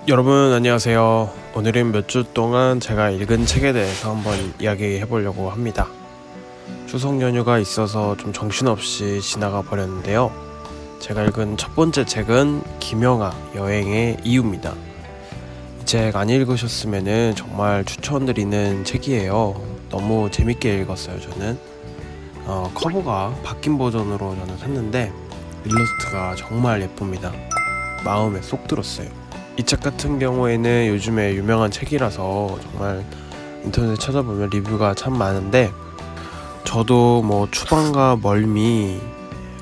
여러분 안녕하세요. 오늘은 몇 주 동안 제가 읽은 책에 대해서 한번 이야기해 보려고 합니다. 추석 연휴가 있어서 좀 정신없이 지나가 버렸는데요. 제가 읽은 첫 번째 책은 김영하 여행의 이유입니다. 이 책 안 읽으셨으면 정말 추천드리는 책이에요. 너무 재밌게 읽었어요. 저는 커버가 바뀐 버전으로 저는 샀는데 일러스트가 정말 예쁩니다. 마음에 쏙 들었어요. 이 책 같은 경우에는 요즘에 유명한 책이라서 정말 인터넷에 찾아보면 리뷰가 참 많은데, 저도 뭐 추방과 멀미,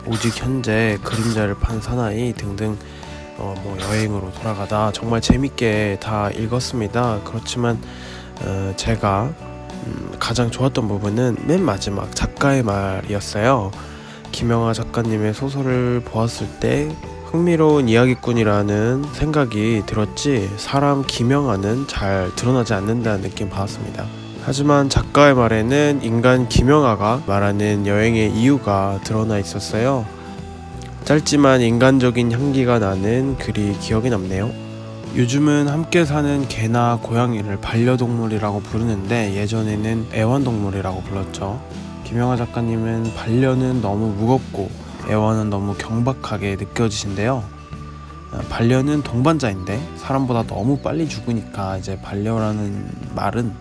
오직 현재, 그림자를 판 사나이 등등 뭐 여행으로 돌아가다 정말 재밌게 다 읽었습니다. 그렇지만 제가 가장 좋았던 부분은 맨 마지막 작가의 말이었어요. 김영하 작가님의 소설을 보았을 때 흥미로운 이야기꾼이라는 생각이 들었지, 사람 김영하는 잘 드러나지 않는다는 느낌 받았습니다. 하지만 작가의 말에는 인간 김영하가 말하는 여행의 이유가 드러나 있었어요. 짧지만 인간적인 향기가 나는 글이 기억에 남네요. 요즘은 함께 사는 개나 고양이를 반려동물이라고 부르는데 예전에는 애완동물이라고 불렀죠. 김영하 작가님은 반려는 너무 무겁고 애완은 너무 경박하게 느껴지신데요. 반려는 동반자인데 사람보다 너무 빨리 죽으니까 이제 반려라는 말은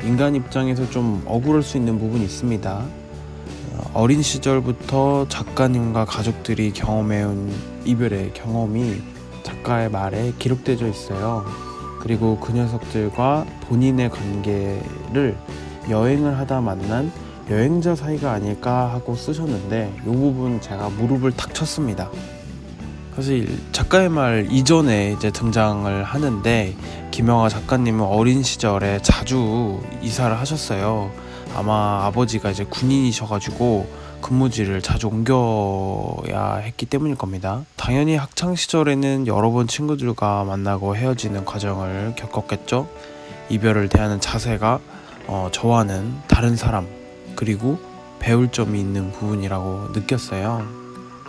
인간 입장에서 좀 억울할 수 있는 부분이 있습니다. 어린 시절부터 작가님과 가족들이 경험해온 이별의 경험이 작가의 말에 기록되어 있어요. 그리고 그 녀석들과 본인의 관계를 여행을 하다 만난 여행자 사이가 아닐까 하고 쓰셨는데, 이 부분 제가 무릎을 탁 쳤습니다. 사실 작가의 말 이전에 이제 등장을 하는데, 김영하 작가님은 어린 시절에 자주 이사를 하셨어요. 아마 아버지가 이제 군인이셔가지고 근무지를 자주 옮겨야 했기 때문일 겁니다. 당연히 학창 시절에는 여러 번 친구들과 만나고 헤어지는 과정을 겪었겠죠. 이별을 대하는 자세가 저와는 다른 사람, 그리고 배울 점이 있는 부분이라고 느꼈어요.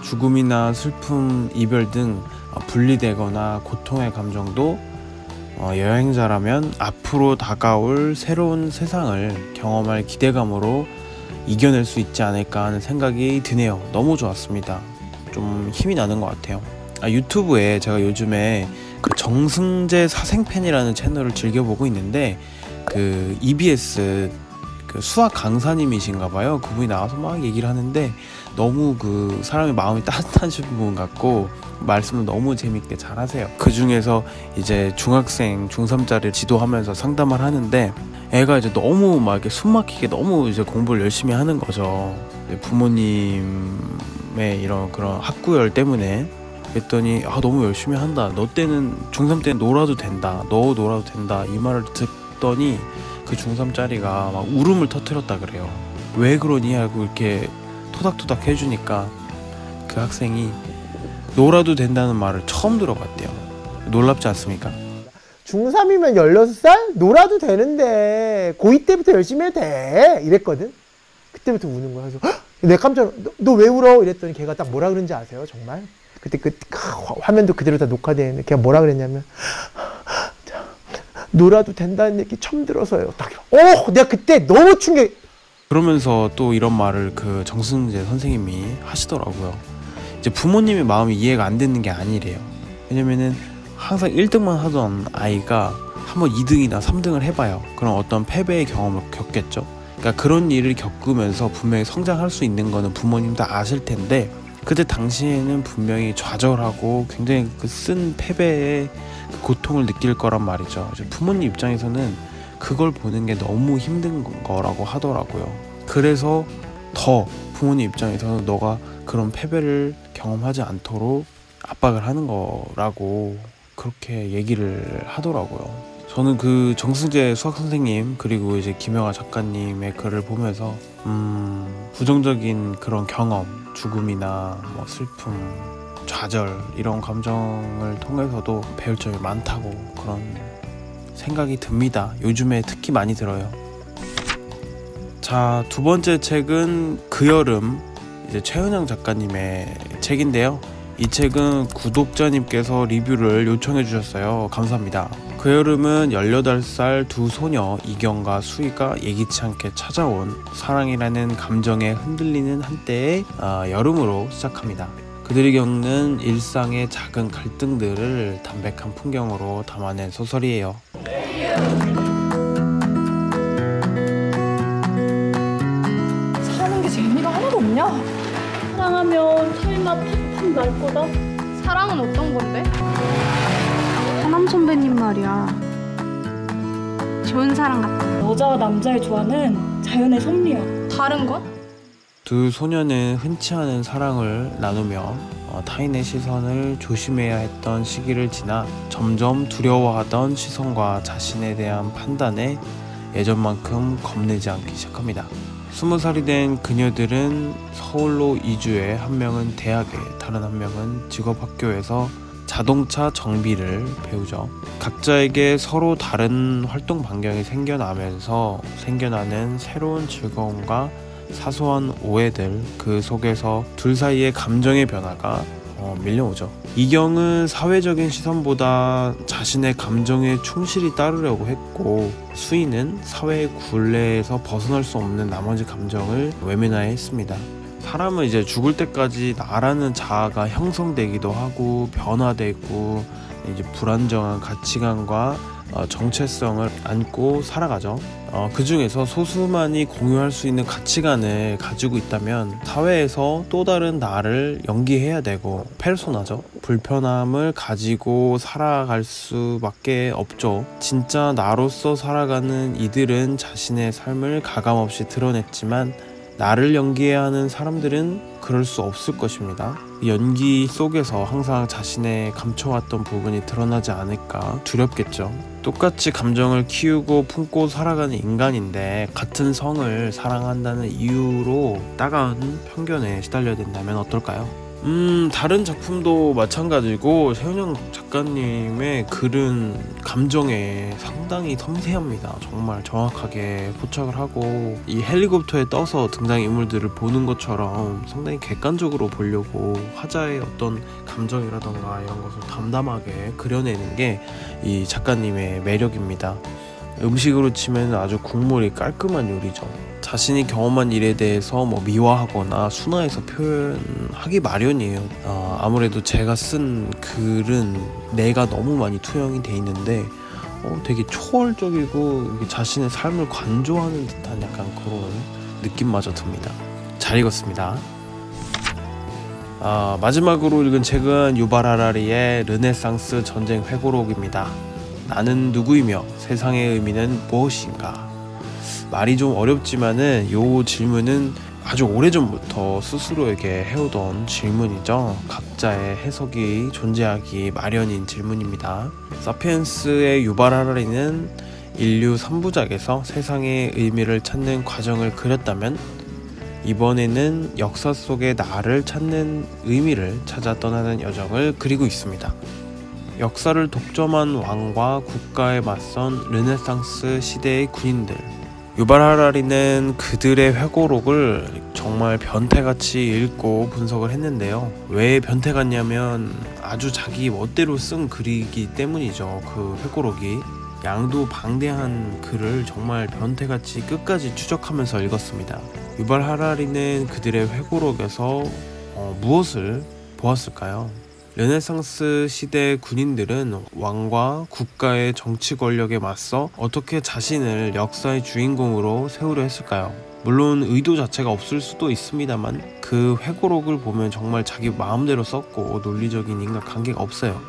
죽음이나 슬픔, 이별 등 분리되거나 고통의 감정도 여행자라면 앞으로 다가올 새로운 세상을 경험할 기대감으로 이겨낼 수 있지 않을까 하는 생각이 드네요. 너무 좋았습니다. 좀 힘이 나는 것 같아요. 유튜브에 제가 요즘에 그 정승재 사생팬이라는 채널을 즐겨보고 있는데, 그 EBS 그 수학 강사님이신가봐요. 그분이 나와서 막 얘기를 하는데 너무 그 사람의 마음이 따뜻하신 분 같고 말씀을 너무 재밌게 잘 하세요. 그 중에서 이제 중학생 중3짜리 지도하면서 상담을 하는데, 애가 이제 너무 막 이렇게 숨막히게 너무 이제 공부를 열심히 하는 거죠. 부모님의 이런 그런 학구열 때문에. 그랬더니 너무 열심히 한다, 너 때는 중3 때는 놀아도 된다, 너 놀아도 된다, 이 말을 듣더니 그 중3짜리가 막 울음을 터뜨렸다 그래요. 왜 그러니 하고 이렇게 토닥토닥 해주니까 그 학생이 놀아도 된다는 말을 처음 들어봤대요. 놀랍지 않습니까? 중3이면 16살? 놀아도 되는데 고2 때부터 열심히 해도 돼 이랬거든. 그때부터 우는 거야. 그래서 내가 깜짝 너 왜 울어? 이랬더니 걔가 딱 뭐라 그런지 아세요? 정말? 그때 그 화면도 그대로 다 녹화되어 있는데 걔가 뭐라 그랬냐면, 놀아도 된다는 얘기 처음 들어서요. 딱. 내가 그때 너무 충격. 그러면서 또 이런 말을 그 정승재 선생님이 하시더라고요. 이제 부모님의 마음이 이해가 안 되는 게 아니래요. 왜냐면은 항상 1등만 하던 아이가 한번 2등이나 3등을 해봐요. 그럼 어떤 패배의 경험을 겪겠죠. 그러니까 그런 일을 겪으면서 분명히 성장할 수 있는 거는 부모님도 아실 텐데, 그때 당시에는 분명히 좌절하고 굉장히 그 쓴 패배의 그 고통을 느낄 거란 말이죠. 부모님 입장에서는 그걸 보는 게 너무 힘든 거라고 하더라고요. 그래서 더 부모님 입장에서는 너가 그런 패배를 경험하지 않도록 압박을 하는 거라고 그렇게 얘기를 하더라고요. 저는 그 정승재 수학 선생님 그리고 이제 김영하 작가님의 글을 보면서 부정적인 그런 경험, 죽음이나 뭐 슬픔, 좌절 이런 감정을 통해서도 배울 점이 많다고 그런 생각이 듭니다. 요즘에 특히 많이 들어요. 자, 두 번째 책은 그 여름, 이제 최은영 작가님의 책인데요. 이 책은 구독자님께서 리뷰를 요청해 주셨어요. 감사합니다. 그 여름은 18살 두 소녀 이경과 수희가 예기치 않게 찾아온 사랑이라는 감정에 흔들리는 한때의 여름으로 시작합니다. 그들이 겪는 일상의 작은 갈등들을 담백한 풍경으로 담아낸 소설이에요. 사는 게 재미가 하나도 없냐? 사랑하면 설마 팍팍 날 거다? 사랑은 어떤 건데? 하남 선배님 말이야. 좋은 사랑 같아. 여자와 남자의 조화는 자연의 섭리야. 다른 건? 두 소녀는 흔치 않은 사랑을 나누며 타인의 시선을 조심해야 했던 시기를 지나 점점 두려워하던 시선과 자신에 대한 판단에 예전만큼 겁내지 않기 시작합니다. 20살이 된 그녀들은 서울로 이주해 한 명은 대학에, 다른 한 명은 직업학교에서 자동차 정비를 배우죠. 각자에게 서로 다른 활동 반경이 생겨나면서 생겨나는 새로운 즐거움과 사소한 오해들, 그 속에서 둘 사이의 감정의 변화가 밀려오죠. 이경은 사회적인 시선보다 자신의 감정에 충실히 따르려고 했고, 수희는 사회의 굴레에서 벗어날 수 없는 나머지 감정을 외면해야 했습니다. 사람은 이제 죽을 때까지 나라는 자아가 형성되기도 하고 변화되고 이제 불안정한 가치관과 정체성을 안고 살아가죠. 그 중에서 소수만이 공유할 수 있는 가치관을 가지고 있다면 사회에서 또 다른 나를 연기해야 되고, 페르소나죠. 불편함을 가지고 살아갈 수밖에 없죠. 진짜 나로서 살아가는 이들은 자신의 삶을 가감없이 드러냈지만 나를 연기해야 하는 사람들은 그럴 수 없을 것입니다. 연기 속에서 항상 자신의 감춰왔던 부분이 드러나지 않을까 두렵겠죠. 똑같이 감정을 키우고 품고 살아가는 인간인데 같은 성을 사랑한다는 이유로 따가운 편견에 시달려야 된다면 어떨까요? 다른 작품도 마찬가지고 최은영 작가님의 글은 감정에 상당히 섬세합니다. 정말 정확하게 포착을 하고, 이 헬리콥터에 떠서 등장인물들을 보는 것처럼 상당히 객관적으로 보려고 화자의 어떤 감정이라던가 이런 것을 담담하게 그려내는 게 이 작가님의 매력입니다. 음식으로 치면 아주 국물이 깔끔한 요리죠. 자신이 경험한 일에 대해서 미화하거나 순화해서 표현하기 마련이에요. 아무래도 제가 쓴 글은 내가 너무 많이 투영이 돼 있는데 되게 초월적이고 자신의 삶을 관조하는 듯한 약간 그런 느낌마저 듭니다. 잘 읽었습니다. 마지막으로 읽은 책은 유발 하라리의 르네상스 전쟁 회고록입니다. 나는 누구이며 세상의 의미는 무엇인가? 말이 좀 어렵지만은 요 질문은 아주 오래전부터 스스로에게 해오던 질문이죠. 각자의 해석이 존재하기 마련인 질문입니다. 사피엔스의 유발 하라리는 인류 3부작에서 세상의 의미를 찾는 과정을 그렸다면, 이번에는 역사 속의 나를 찾는 의미를 찾아 떠나는 여정을 그리고 있습니다. 역사를 독점한 왕과 국가에 맞선 르네상스 시대의 군인들, 유발 하라리는 그들의 회고록을 정말 변태같이 읽고 분석을 했는데요. 왜 변태 같냐면 아주 자기 멋대로 쓴 글이기 때문이죠. 그 회고록이 양도 방대한 글을 정말 변태같이 끝까지 추적하면서 읽었습니다. 유발 하라리는 그들의 회고록에서 무엇을 보았을까요? 르네상스 시대 군인들은 왕과 국가의 정치 권력에 맞서 어떻게 자신을 역사의 주인공으로 세우려 했을까요? 물론 의도 자체가 없을 수도 있습니다만 그 회고록을 보면 정말 자기 마음대로 썼고 논리적인 인간관계가 없어요.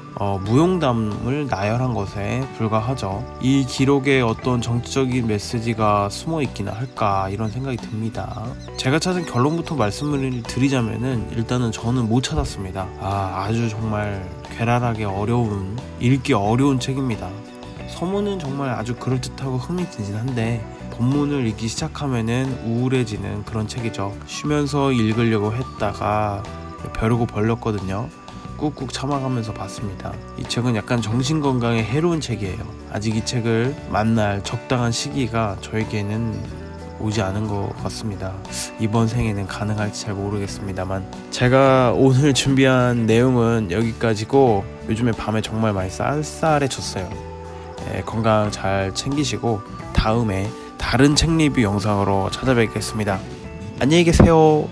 무용담을 나열한 것에 불과하죠. 이 기록에 어떤 정치적인 메시지가 숨어있기나 할까 이런 생각이 듭니다. 제가 찾은 결론부터 말씀을 드리자면은 일단은 저는 못 찾았습니다. 아주 정말 괴랄하게 어려운, 읽기 어려운 책입니다. 서문은 정말 아주 그럴듯하고 흥미진진한데 본문을 읽기 시작하면은 우울해지는 그런 책이죠. 쉬면서 읽으려고 했다가 벼르고 벌렸거든요. 꾹꾹 참아가면서 봤습니다. 이 책은 약간 정신건강에 해로운 책이에요. 아직 이 책을 만날 적당한 시기가 저에게는 오지 않은 것 같습니다. 이번 생에는 가능할지 잘 모르겠습니다만, 제가 오늘 준비한 내용은 여기까지고, 요즘에 밤에 정말 많이 쌀쌀해졌어요. 건강 잘 챙기시고 다음에 다른 책 리뷰 영상으로 찾아뵙겠습니다. 안녕히 계세요.